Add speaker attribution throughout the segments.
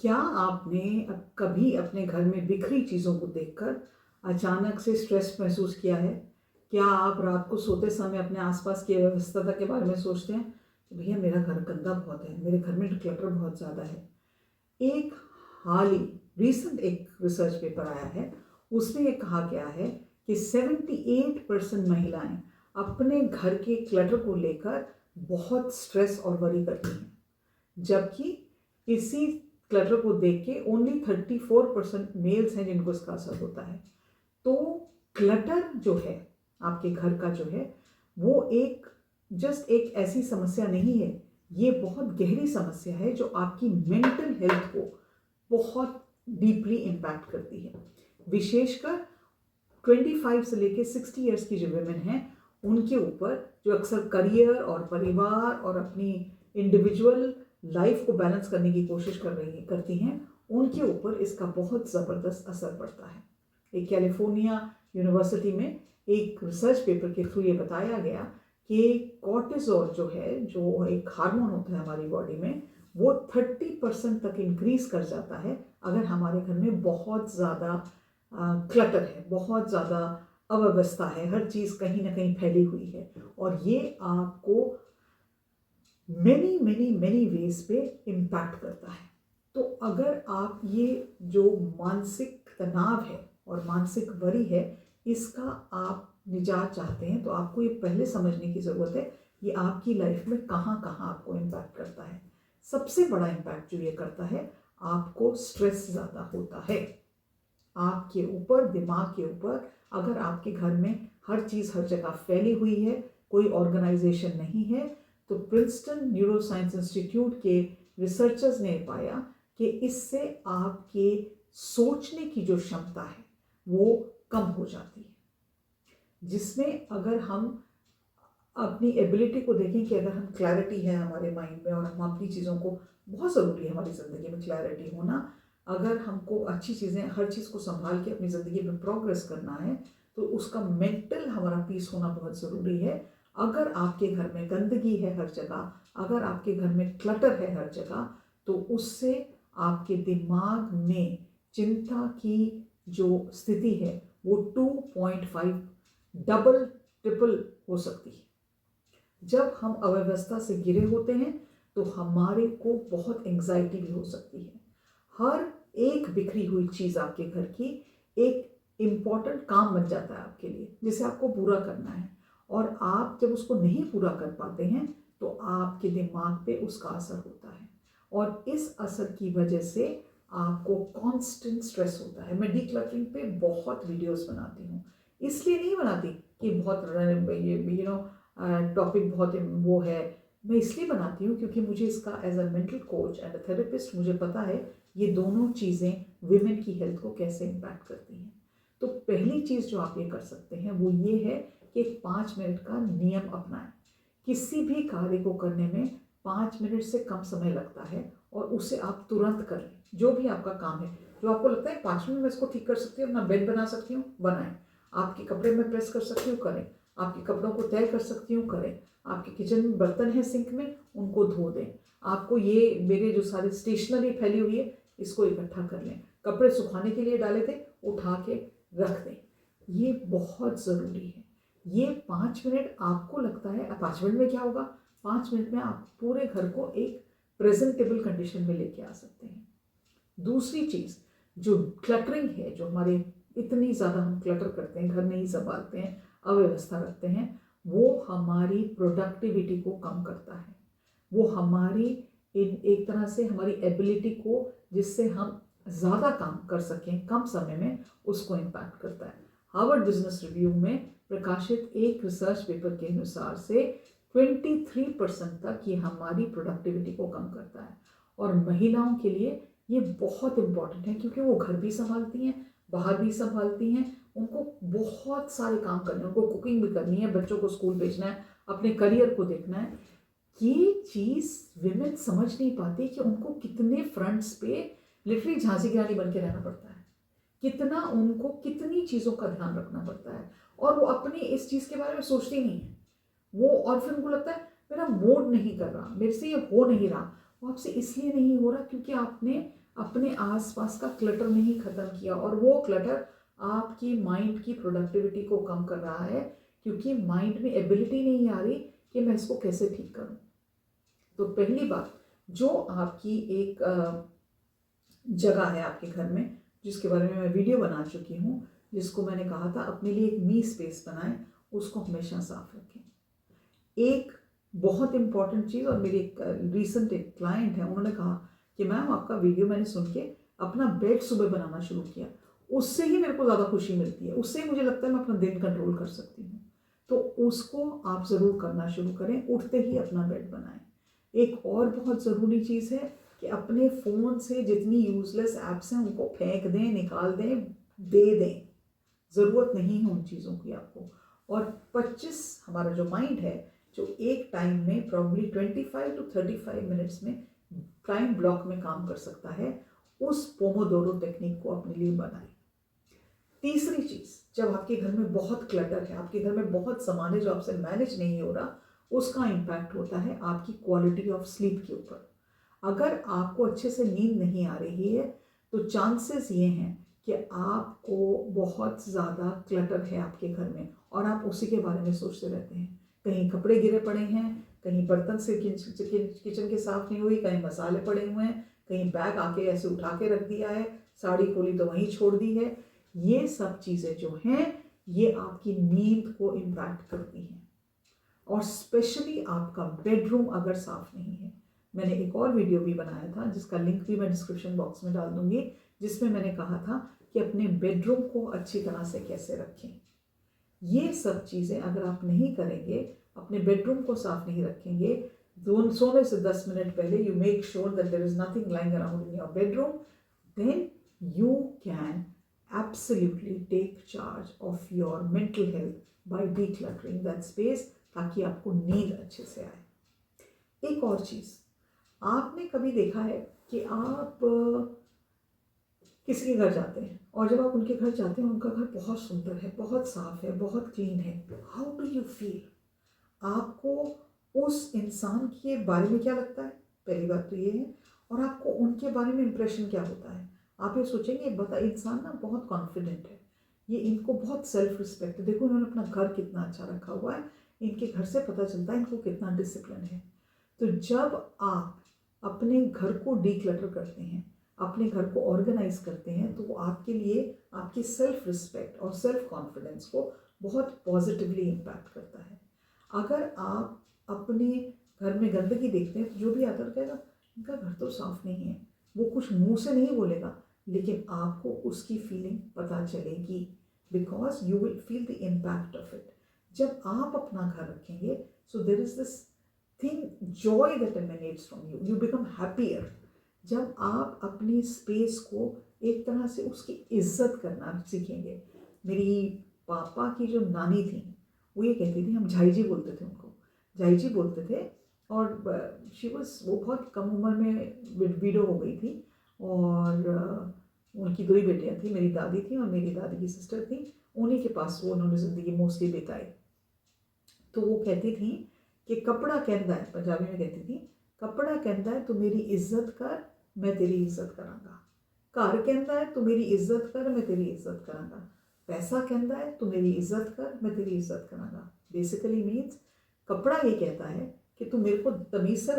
Speaker 1: क्या आपने कभी अपने घर में बिखरी चीज़ों को देखकर अचानक से स्ट्रेस महसूस किया है? क्या आप रात को सोते समय अपने आसपास की अव्यवस्था के बारे में सोचते हैं कि भैया मेरा घर गंदा बहुत है, मेरे घर में क्लटर बहुत ज़्यादा है? एक हाल ही रीसेंट एक रिसर्च पेपर आया है, उसमें ये कहा गया है कि 78% महिलाएं अपने घर के क्लटर को लेकर बहुत स्ट्रेस और वरी करती हैं, जबकि इसी क्लटर को देख के ओनली 34% मेल्स हैं जिनको इसका असर होता है। तो क्लटर जो है आपके घर का जो है वो एक जस्ट एक ऐसी समस्या नहीं है, ये बहुत गहरी समस्या है जो आपकी मेंटल हेल्थ को बहुत डीपली इम्पैक्ट करती है। विशेषकर 25 से लेके 60 ईयर्स की जो वुमेन हैं उनके ऊपर, जो अक्सर करियर और परिवार और अपनी इंडिविजुअल लाइफ को बैलेंस करने की कोशिश करती हैं, उनके ऊपर इसका बहुत ज़बरदस्त असर पड़ता है। एक कैलिफोर्निया यूनिवर्सिटी में एक रिसर्च पेपर के थ्रू ये बताया गया कि कॉर्टिसोल जो है, जो एक हार्मोन होता है हमारी बॉडी में, वो 30% तक इंक्रीज कर जाता है अगर हमारे घर में बहुत ज़्यादा क्लटर है, बहुत ज़्यादा अव्यवस्था है, हर चीज़ कहीं ना कहीं फैली हुई है। और ये आपको मैनी वेज पे इम्पैक्ट करता है। तो अगर आप ये जो मानसिक तनाव है और मानसिक वरी है, इसका आप निजात चाहते हैं, तो आपको ये पहले समझने की ज़रूरत है ये आपकी लाइफ में कहाँ कहाँ आपको इम्पैक्ट करता है। सबसे बड़ा इम्पैक्ट जो ये करता है, आपको स्ट्रेस ज़्यादा होता है आपके ऊपर, दिमाग के ऊपर। अगर आपके घर में हर चीज़ हर जगह फैली हुई है, कोई ऑर्गेनाइजेशन नहीं है, तो प्रिंसटन न्यूरोसाइंस इंस्टीट्यूट के रिसर्चर्स ने पाया कि इससे आपके सोचने की जो क्षमता है वो कम हो जाती है। जिसमें अगर हम अपनी एबिलिटी को देखें कि अगर हम क्लैरिटी है हमारे माइंड में और हम अपनी चीज़ों को, बहुत ज़रूरी है हमारी ज़िंदगी में क्लैरिटी होना, अगर हमको अच्छी चीज़ें, हर चीज़ को संभाल के अपनी ज़िंदगी में प्रोग्रेस करना है, तो उसका मेंटल हमारा पीस होना बहुत ज़रूरी है। अगर आपके घर में गंदगी है हर जगह, अगर आपके घर में क्लटर है हर जगह, तो उससे आपके दिमाग में चिंता की जो स्थिति है वो 2.5 डबल ट्रिपल हो सकती है। जब हम अव्यवस्था से घिरे होते हैं तो हमारे को बहुत एंग्जाइटी भी हो सकती है। हर एक बिखरी हुई चीज़ आपके घर की एक इम्पॉर्टेंट काम बन जाता है आपके लिए, जिसे आपको पूरा करना है। और आप जब उसको नहीं पूरा कर पाते हैं तो आपके दिमाग पे उसका असर होता है, और इस असर की वजह से आपको कांस्टेंट स्ट्रेस होता है। मैं डीक्लटरिंग पे बहुत वीडियोस बनाती हूँ, इसलिए नहीं बनाती कि बहुत ये टॉपिक बहुत वो है, मैं इसलिए बनाती हूँ क्योंकि मुझे इसका as a mental coach and a therapist मुझे पता है ये दोनों चीज़ें विमेन की हेल्थ को कैसे इम्पैक्ट करती हैं। तो पहली चीज़ जो आप ये कर सकते हैं वो ये है कि 5 मिनट का नियम अपनाएं। किसी भी कार्य को करने में 5 मिनट से कम समय लगता है और उसे आप तुरंत कर लें। जो भी आपका काम है, जो आपको लगता है 5 मिनट में इसको ठीक कर सकती हूँ, अपना बेड बना सकती हूँ, बनाएं। आपके कपड़े में प्रेस कर सकती हूँ, करें। आपके कपड़ों को तय कर सकती हूँ, करें। आपके किचन में बर्तन है सिंक में, उनको धो दें। आपको ये मेरे जो सारे स्टेशनरी फैली हुई है इसको इकट्ठा कर लें। कपड़े सुखाने के लिए डाले थे, उठा के रख दें। ये बहुत ज़रूरी है। ये 5 मिनट आपको लगता है, 5 मिनट में क्या होगा, 5 मिनट में आप पूरे घर को एक प्रेजेंटेबल कंडीशन में लेके आ सकते हैं। दूसरी चीज़, जो क्लटरिंग है, जो हमारे इतनी ज़्यादा हम क्लटर करते हैं, घर नहीं संभालते हैं, अव्यवस्था रखते हैं, वो हमारी प्रोडक्टिविटी को कम करता है। वो हमारी एक तरह से हमारी एबिलिटी को, जिससे हम ज़्यादा काम कर सकें कम समय में, उसको इम्पैक्ट करता है। हार्वर्ड बिजनेस रिव्यू में प्रकाशित एक रिसर्च पेपर के अनुसार से 23% तक ये हमारी प्रोडक्टिविटी को कम करता है। और महिलाओं के लिए ये बहुत इम्पॉर्टेंट है क्योंकि वो घर भी संभालती हैं, बाहर भी संभालती हैं, उनको बहुत सारे काम करने हैं, उनको कुकिंग भी करनी है, बच्चों को स्कूल भेजना है, अपने करियर को देखना है। ये चीज़ विमेन समझ नहीं पाती कि उनको कितने फ्रंट्स पे लिटरली झांसी की रानी बन के रहना पड़ता है, कितना उनको कितनी चीज़ों का ध्यान रखना पड़ता है, और वो अपनी इस चीज़ के बारे में सोचती नहीं है वो। और फिर उनको लगता है मेरा मूड नहीं कर रहा, मेरे से ये हो नहीं रहा। वो आपसे इसलिए नहीं हो रहा क्योंकि आपने अपने आसपास का क्लटर नहीं ख़त्म किया, और वो क्लटर आपकी माइंड की प्रोडक्टिविटी को कम कर रहा है, क्योंकि माइंड में एबिलिटी नहीं आ रही कि मैं इसको कैसे ठीक करूं। तो पहली बात, जो आपकी एक जगह है आपके घर में, जिसके बारे में मैं वीडियो बना चुकी हूँ, जिसको मैंने कहा था अपने लिए एक मी स्पेस बनाएं, उसको हमेशा साफ रखें। एक बहुत इंपॉर्टेंट चीज़, और मेरी एक रिसेंट एक क्लाइंट है, उन्होंने कहा कि मैम आपका वीडियो मैंने सुन के अपना बेड सुबह बनाना शुरू किया, उससे ही मेरे को ज़्यादा खुशी मिलती है, उससे ही मुझे लगता है मैं अपना दिन कंट्रोल कर सकती हूँ। तो उसको आप ज़रूर करना शुरू करें, उठते ही अपना बेड बनाएं। एक और बहुत ज़रूरी चीज़ है कि अपने फ़ोन से जितनी यूज़लेस ऐप्स हैं उनको फेंक दें, निकाल दें, दे दें। ज़रूरत नहीं है उन चीज़ों की आपको। और 25 हमारा जो माइंड है, जो एक टाइम में प्रॉब्ली 25 to 35 मिनट्स में टाइम ब्लॉक में काम कर सकता है, उस पोमोडोरो टेक्निक को अपने लिए बनाएं। तीसरी चीज़, जब आपके घर में बहुत क्लटर है, आपके घर में बहुत सामान है जो आपसे मैनेज नहीं हो रहा, उसका इम्पैक्ट होता है आपकी क्वालिटी ऑफ स्लीप के ऊपर। अगर आपको अच्छे से नींद नहीं आ रही है तो चांसेस ये हैं कि आपको बहुत ज़्यादा क्लटर है आपके घर में, और आप उसी के बारे में सोचते रहते हैं। कहीं कपड़े गिरे पड़े हैं, कहीं बर्तन से किचन के साफ नहीं हुई, कहीं मसाले पड़े हुए हैं, कहीं बैग आके ऐसे उठा के रख दिया है, साड़ी खोली तो वहीं छोड़ दी है। ये सब चीज़ें जो हैं, ये आपकी नींद को इम्पैक्ट करती हैं। और स्पेशली आपका बेडरूम अगर साफ नहीं है, मैंने एक और वीडियो भी बनाया था जिसका लिंक भी मैं डिस्क्रिप्शन बॉक्स में डाल दूंगी, जिसमें मैंने कहा था कि अपने बेडरूम को अच्छी तरह से कैसे रखें। ये सब चीज़ें अगर आप नहीं करेंगे, अपने बेडरूम को साफ नहीं रखेंगे, सोने से 10 मिनट पहले you make sure that there is nothing lying around in your bedroom, then you can absolutely take charge of your mental health by decluttering that space, ताकि आपको नींद अच्छे से आए। एक और चीज़, आपने कभी देखा है कि आप किसी के घर जाते हैं, और जब आप उनके घर जाते हैं उनका घर बहुत सुंदर है, बहुत साफ है, बहुत क्लीन है, हाउ डू यू फील? आपको उस इंसान के बारे में क्या लगता है? पहली बात तो ये है। और आपको उनके बारे में इंप्रेशन क्या होता है? आप ये सोचेंगे बता इंसान ना बहुत कॉन्फिडेंट है, ये इनको बहुत सेल्फ रिस्पेक्ट है, देखो इन्होंने अपना घर कितना अच्छा रखा हुआ है, इनके घर से पता चलता है इनको कितना डिसिप्लिन है। तो जब आप अपने घर को डीक्लटर करते हैं, अपने घर को ऑर्गेनाइज करते हैं, तो वो आपके लिए आपकी सेल्फ रिस्पेक्ट और सेल्फ कॉन्फिडेंस को बहुत पॉजिटिवली इम्पैक्ट करता है। अगर आप अपने घर में गंदगी देखते हैं तो जो भी आता है कहेगा इनका घर तो साफ नहीं है, वो कुछ मुंह से नहीं बोलेगा, लेकिन आपको उसकी फीलिंग पता चलेगी, because you will feel the impact of it. जब आप अपना घर रखेंगे, so there is this thing, joy that emanates from you, you become happier. जब आप अपनी स्पेस को एक तरह से उसकी इज्जत करना सीखेंगे। मेरी पापा की जो नानी थी, वो ये कहती थी, हम झाई बोलते थे उनको, झाई बोलते थे, और शी वॉज, वो बहुत कम उम्र में विडो हो गई थी, और उनकी 2 ही बेटियाँ थी, मेरी दादी थी और मेरी दादी की सिस्टर थी, उन्हीं के पास वो उन्होंने ज़िंदगी मोस्टली बिताई। तो वो कहती थी कि कपड़ा कहता है, पंजाबी में कहती थी, कपड़ा कहता है तो मेरी इज्जत कर, मैं तेरी इज्जत करांगा। घर कहता है तो मेरी इज्जत कर, मैं तेरी इज्जत करांगा। पैसा कहता है तो मेरी इज्जत कर, मैं तेरी इज्जत करांगा। बेसिकली मीन्स कपड़ा ये कहता है कि तुम मेरे को तमीज़ से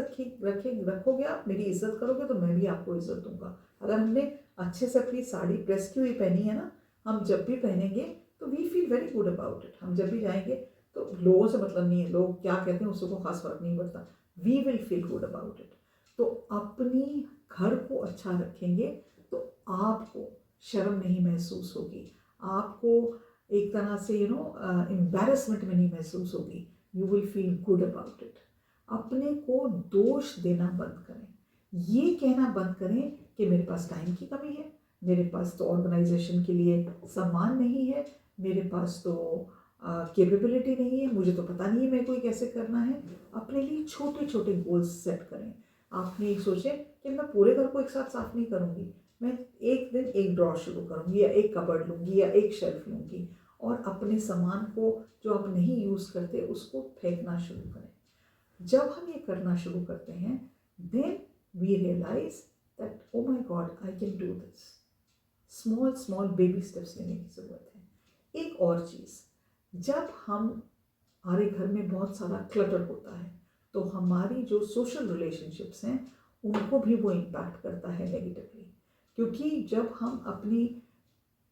Speaker 1: रखोगे, आप मेरी इज्जत करोगे तो मैं भी आपको इज्जत दूंगा। अगर हमने अच्छे से अपनी साड़ी प्रेस की हुई पहनी है ना, हम जब भी पहनेंगे तो we feel very good about it. हम जब भी जाएंगे तो लोगों से मतलब नहीं है, लोग क्या कहते हैं उससे को खास फर्क नहीं पड़ता, we will feel good about it. तो अपनी घर को अच्छा रखेंगे तो आपको शर्म नहीं महसूस होगी, आपको एक तरह से एम्बैरसमेंट में नहीं महसूस होगी, you will feel good about it. अपने को दोष देना बंद करें, ये कहना बंद करें कि मेरे पास टाइम की कमी है, मेरे पास तो ऑर्गेनाइजेशन के लिए सम्मान नहीं है, मेरे पास तो कैपेबिलिटी नहीं है, मुझे तो पता नहीं है मेरे को कैसे करना है। अपने लिए छोटे छोटे गोल्स सेट करें। आपने एक सोचें कि मैं पूरे घर को एक साथ साफ नहीं करूँगी, मैं एक दिन एक ड्रॉर शुरू करूँगी, या एक कबर्ड लूँगी, या एक शेल्फ लूँगी, और अपने सामान को जो आप नहीं यूज़ करते उसको फेंकना शुरू करें। जब हम ये करना शुरू करते हैं, then we realise that oh my God I can do this. Small small baby steps लेने की ज़रूरत है। एक और चीज़, जब हमारे घर में बहुत सारा क्लटर होता है तो हमारी जो सोशल रिलेशनशिप्स हैं उनको भी वो इम्पैक्ट करता है नेगेटिवली, क्योंकि जब हम अपनी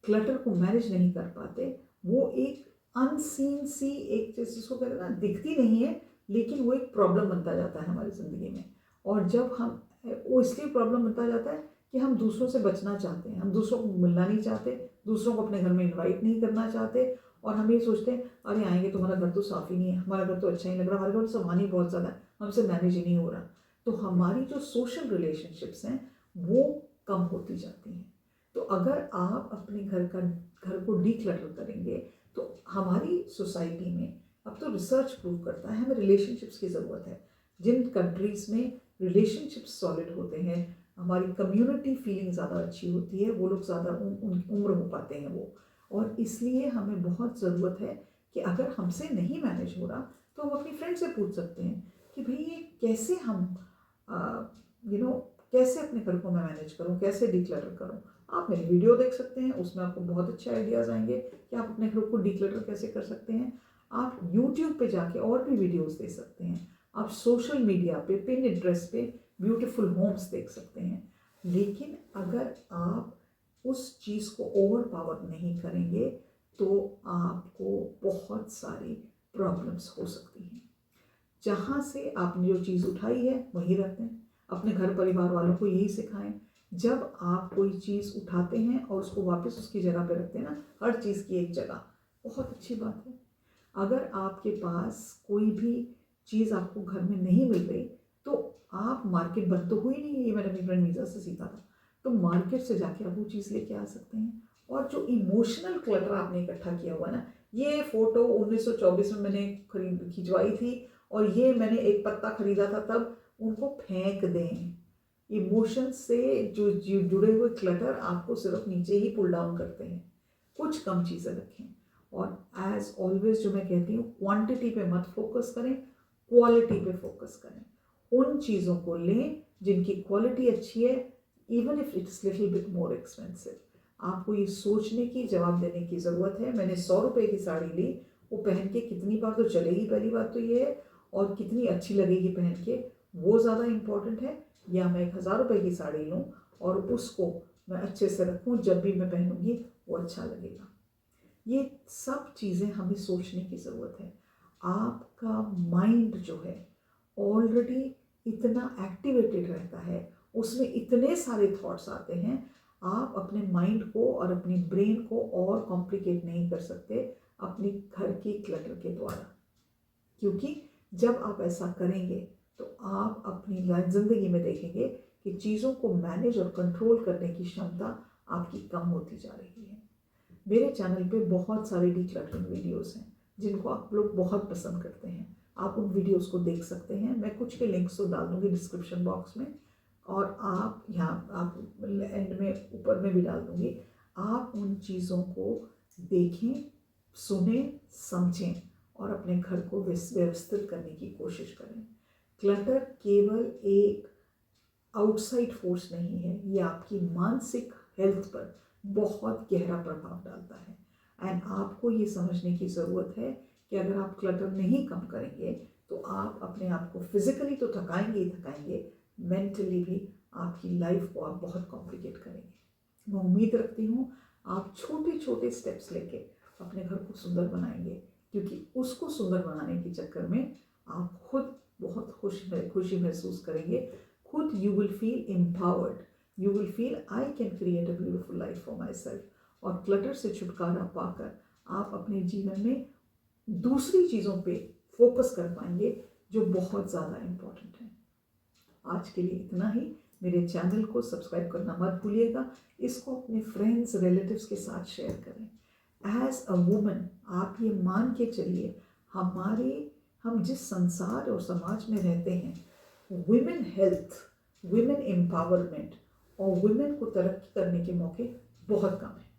Speaker 1: क्लटर को मैनेज नहीं कर पाते, वो एक अनसीन सी एक चीज़ जिसको कहते हैं ना, दिखती नहीं है लेकिन वो एक प्रॉब्लम बनता जाता है हमारी ज़िंदगी में। और जब हम वो इसलिए प्रॉब्लम बनता जाता है कि हम दूसरों से बचना चाहते हैं, हम दूसरों को मिलना नहीं चाहते, दूसरों को अपने घर में इनवाइट नहीं करना चाहते, और हम ये सोचते हैं अरे आएंगे तो हमारा घर तो साफ ही नहीं है, हमारा घर तो अच्छा ही लग रहा, हमारे घर तो सामान ही बहुत ज़्यादा है, हमसे मैनेज ही नहीं हो रहा। तो हमारी जो सोशल रिलेशनशिप्स हैं वो कम होती जाती हैं। तो अगर आप अपने घर को डीक्लटर करेंगे तो हमारी सोसाइटी में, अब तो रिसर्च प्रूव करता है, हमें रिलेशनशिप्स की ज़रूरत है। जिन कंट्रीज़ में रिलेशनशिप्स सॉलिड होते हैं, हमारी कम्युनिटी फीलिंग ज़्यादा अच्छी होती है, वो लोग ज़्यादा उम्र हो पाते हैं वो। और इसलिए हमें बहुत ज़रूरत है कि अगर हमसे नहीं मैनेज हो रहा तो हम अपनी फ्रेंड से पूछ सकते हैं कि भाई ये कैसे हम कैसे अपने घर को मैं मैनेज करूँ, कैसे डिक्लटर करूँ। आप मेरी वीडियो देख सकते हैं, उसमें आपको बहुत अच्छे आइडियाज़ आएंगे कि आप अपने घर को डिक्लटर कैसे कर सकते हैं। आप यूट्यूब पे जाके और भी वीडियोस देख सकते हैं, आप सोशल मीडिया पे, पिनिंटरेस्ट पे ब्यूटीफुल होम्स देख सकते हैं। लेकिन अगर आप उस चीज़ को ओवर पावर नहीं करेंगे तो आपको बहुत सारी प्रॉब्लम्स हो सकती हैं। जहाँ से आपने जो चीज़ उठाई है वहीं रख दें, अपने घर परिवार वालों को यही सिखाएं। जब आप कोई चीज़ उठाते हैं और उसको वापस उसकी जगह पे रखते हैं ना, हर चीज़ की एक जगह, बहुत अच्छी बात है। अगर आपके पास कोई भी चीज़ आपको घर में नहीं मिल रही तो आप, मार्केट बंद तो हुई नहीं है, ये मैंने अपनी फ्रेंड मीज़ा से सीखा था, तो मार्केट से जाके आप वो चीज़ लेके आ सकते हैं। और जो इमोशनल क्लटर आपने इकट्ठा किया हुआ ना, ये फ़ोटो 1924 में मैंने खिंचवाई थी और ये मैंने एक पत्ता खरीदा था तब, उनको फेंक दें। इमोशंस से जो जुड़े हुए क्लटर आपको सिर्फ नीचे ही पुल डाउन करते हैं। कुछ कम चीज़ें रखें। और एज ऑलवेज जो मैं कहती हूँ, क्वांटिटी पे मत फोकस करें, क्वालिटी पे फोकस करें। उन चीज़ों को लें जिनकी क्वालिटी अच्छी है, even if it's little bit more expensive. आपको ये सोचने की, जवाब देने की ज़रूरत है, मैंने 100 रुपये की साड़ी ली, वो पहन के कितनी बार तो चलेगी, पहली बात तो ये है, और कितनी अच्छी लगेगी पहन के, वो ज़्यादा इम्पॉर्टेंट है। या मैं 1000 रुपये की साड़ी लूँ और उसको मैं अच्छे से रखूँ, जब भी मैं पहनूँगी वो अच्छा लगेगा। ये सब चीज़ें हमें सोचने की ज़रूरत है। आपका माइंड जो है ऑलरेडी इतना एक्टिवेटेड रहता है, उसमें इतने सारे थॉट्स आते हैं, आप अपने माइंड को और अपनी ब्रेन को और कॉम्प्लिकेट नहीं कर सकते अपनी घर की क्लटर के द्वारा। क्योंकि जब आप ऐसा करेंगे तो आप अपनी ज़िंदगी में देखेंगे कि चीज़ों को मैनेज और कंट्रोल करने की क्षमता आपकी कम होती जा रही है। मेरे चैनल पे बहुत सारे डिक्लटरिंग वीडियोस हैं जिनको आप लोग बहुत पसंद करते हैं। आप उन वीडियोस को देख सकते हैं, मैं कुछ के लिंक्स तो डाल दूँगी डिस्क्रिप्शन बॉक्स में, और आप यहाँ आप एंड में ऊपर में भी डाल दूँगी। आप उन चीज़ों को देखें, सुने, समझें और अपने घर को व्यवस्थित करने की कोशिश करें। क्लटर केवल एक आउटसाइड फोर्स नहीं है, ये आपकी मानसिक हेल्थ पर बहुत गहरा प्रभाव डालता है। एंड आपको ये समझने की ज़रूरत है कि अगर आप क्लटर नहीं कम करेंगे तो आप अपने आप को फिजिकली तो थकाएंगे ही थकाएंगे, मेंटली भी आपकी लाइफ को आप बहुत कॉम्प्लिकेट करेंगे। मैं उम्मीद रखती हूँ आप छोटे छोटे स्टेप्स लेके अपने घर को सुंदर बनाएंगे, क्योंकि उसको सुंदर बनाने के चक्कर में आप खुद बहुत खुशी महसूस करेंगे। खुद you will feel empowered, you will feel I can create a beautiful life for my self. और क्लटर से छुटकारा पाकर आप अपने जीवन में दूसरी चीज़ों पे फोकस कर पाएंगे जो बहुत ज़्यादा इम्पोर्टेंट है। आज के लिए इतना ही। मेरे चैनल को सब्सक्राइब करना मत भूलिएगा, इसको अपने फ्रेंड्स रिलेटिव्स के साथ शेयर करें। एज अ वुमन आप ये मान के चलिए, हम जिस संसार और समाज में रहते हैं, वुमेन हेल्थ, वुमेन एम्पावरमेंट और वुमेन को तरक्की करने के मौके बहुत कम है।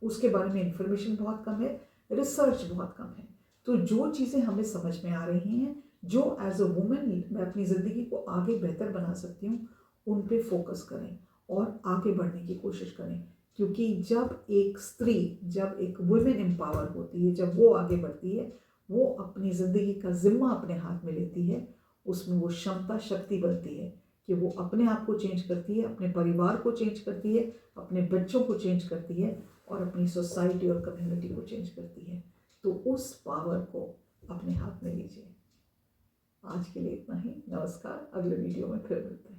Speaker 1: उसके बारे में इंफॉर्मेशन बहुत कम है, रिसर्च बहुत कम है। तो जो चीज़ें हमें समझ में आ रही हैं, जो एज अ वुमेन मैं अपनी ज़िंदगी को आगे बेहतर बना सकती हूँ, उन पे फोकस करें और आगे बढ़ने की कोशिश करें। क्योंकि जब एक स्त्री, जब एक वुमेन एम्पावर होती है, जब वो आगे बढ़ती है, वो अपनी ज़िंदगी का जिम्मा अपने हाथ में लेती है, उसमें वो क्षमता शक्ति बनती है कि वो अपने आप को चेंज करती है, अपने परिवार को चेंज करती है, अपने बच्चों को चेंज करती है और अपनी सोसाइटी और कम्युनिटी को चेंज करती है। तो उस पावर को अपने हाथ में लीजिए। आज के लिए इतना ही। नमस्कार, अगले वीडियो में फिर मिलते हैं।